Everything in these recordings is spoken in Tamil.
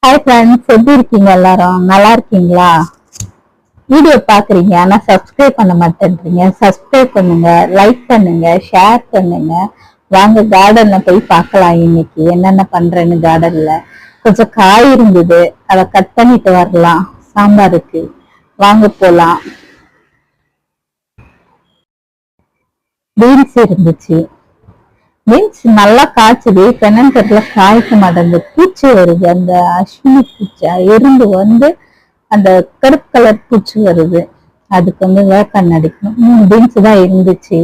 ஹாய் ஃப்ரெண்ட்ஸ், எப்படி இருக்கீங்க? எல்லாரும் நல்லா இருக்கீங்களா? வீடியோ பாக்குறீங்க ஆனா சப்ஸ்கிரைப் பண்ண மாட்டேன்றீங்க. சப்ஸ்கிரைப் பண்ணுங்க, லைக் பண்ணுங்க, ஷேர் பண்ணுங்க. வாங்க கார்டன்ல போய் பார்க்கலாம். இன்னைக்கு என்னென்ன பண்றேன்னு கார்டன்ல கொஞ்சம் காய் இருந்தது, அதை கட் பண்ணிட்டு வரலாம் சாம்பாருக்கு. வாங்க போலாம். பீன்ஸ் இருந்துச்சு. பீன்ஸ் நல்லா காய்ச்சது, என்னன்னு தெரியல காய்க்க மாட்டேங்குது. பூச்சி வருது, அந்த அஸ்வினி பூச்சி எறும்பு வந்து அந்த கருப்பு கலர் பூச்சி வருது. அதுக்கு வந்து வேப்பெண்ணெய் அடிக்கணும். 3 பீன்ஸ் தான் இருந்துச்சு,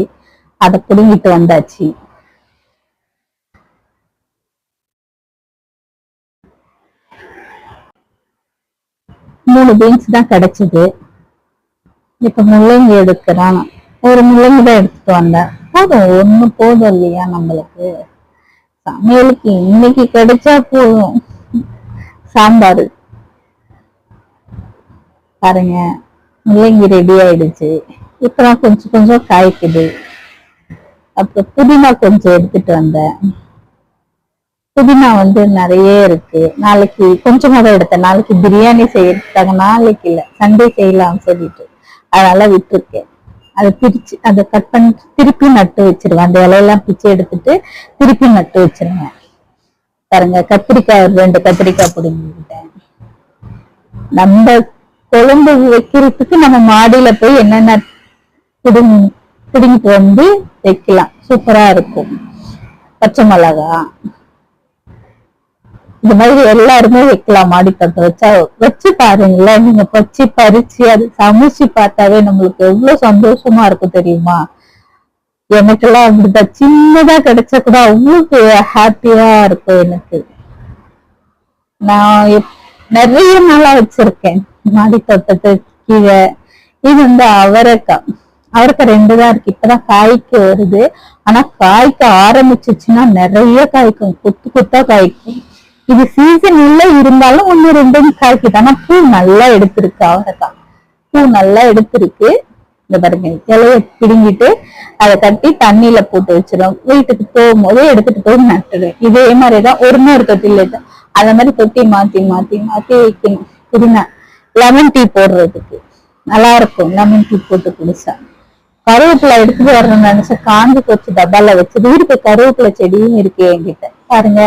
அதை பிடுங்கிட்டு வந்தாச்சு. மூணு பீன்ஸ் தான் கிடைச்சது. இப்ப முள்ளங்கி எடுக்கிறான். ஒரு முள்ளங்கி தான் எடுத்துட்டு வந்தேன். போதும், ஒண்ணு போதும் இல்லையா நம்மளுக்கு சமையலுக்கு? இன்னைக்கு கிடைச்சா போதும். சாம்பார் பாருங்க, முள்ளங்கி ரெடி ஆயிடுச்சு. இப்பதான் கொஞ்சம் கொஞ்சம் காய்க்குது. அப்புறம் புதினா கொஞ்சம் எடுத்துட்டு வந்தேன். புதினா வந்து நிறைய இருக்கு. நாளைக்கு கொஞ்சமா தான் எடுத்தேன். நாளைக்கு பிரியாணி செய்யறதுக்காக, நாளைக்கு இல்ல சண்டே செய்யலாம்னு சொல்லிட்டு அதனால விட்டுருக்கேன். அதை பிரிச்சு அதை கட் பண்ணி திருப்பி நட்டு வச்சிருவேன். அந்த இலையெல்லாம் பிச்சு எடுத்துட்டு திருப்பி நட்டு வச்சிருவேன். பாருங்க, கத்திரிக்காய் 2 கத்திரிக்காய் பிடிங்கிக்கிட்டேன். நம்ம குழம்பு வைக்கிறதுக்கு நம்ம மாடியில போய் என்னென்ன பிடுங்கிட்டு வந்து வைக்கலாம், சூப்பரா இருக்கும். பச்சை மிளகா, இந்த மாதிரி எல்லாருமே வைக்கலாம். மாடித்தோட்டம் வச்சா வச்சு பாருங்களேன். நீங்க பச்சு பறிச்சு அது சமைச்சு பார்த்தாவே நம்மளுக்கு எவ்வளவு சந்தோஷமா இருக்கும் தெரியுமா? எனக்கெல்லாம் அப்படிதான். சின்னதா கிடைச்சா கூட அவ்வளவு ஹாப்பியா இருக்கும் எனக்கு. நான் நிறைய நாளா வச்சிருக்கேன் மாடி தோட்டத்தை கீழே. இது வந்து அவரைக்காய். அவரைக்காய் 2 தான் இருக்கு. இப்பதான் காய்க்க வருது. ஆனா காய்க்க ஆரம்பிச்சிச்சுன்னா நிறைய காய்க்கும், கொத்து கொத்தா காய்க்கும். இது சீசன் இல்ல, இருந்தாலும் 1 2 காய்க்குது. ஆனா பூ நல்லா எடுத்திருக்கு. அவரைக்காய் பூ நல்லா எடுத்திருக்கு. இந்த பாருங்க, இலைய பிடுங்கிட்டு அதை கட்டி தண்ணியில போட்டு வச்சிடும். வீட்டுக்கு போகும்போது எடுத்துட்டு போய் நட்டுடுவேன். இதே மாதிரிதான் ஒரு தொட்டில அந்த மாதிரி தொட்டி மாத்தி மாத்தி மாத்தி வைக்கணும். புதினா லெமன் டீ போடுறதுக்கு நல்லா இருக்கும். லெமன் டீ போட்டு குடிச்சா. கருவேப்பிலை எடுத்துட்டு வரணும்னு நினைச்சா காஞ்சி போச்சு, டப்பால வச்சது. இருக்கு கருவேப்பிலை செடியும் இருக்கு என்கிட்ட. பாருங்க,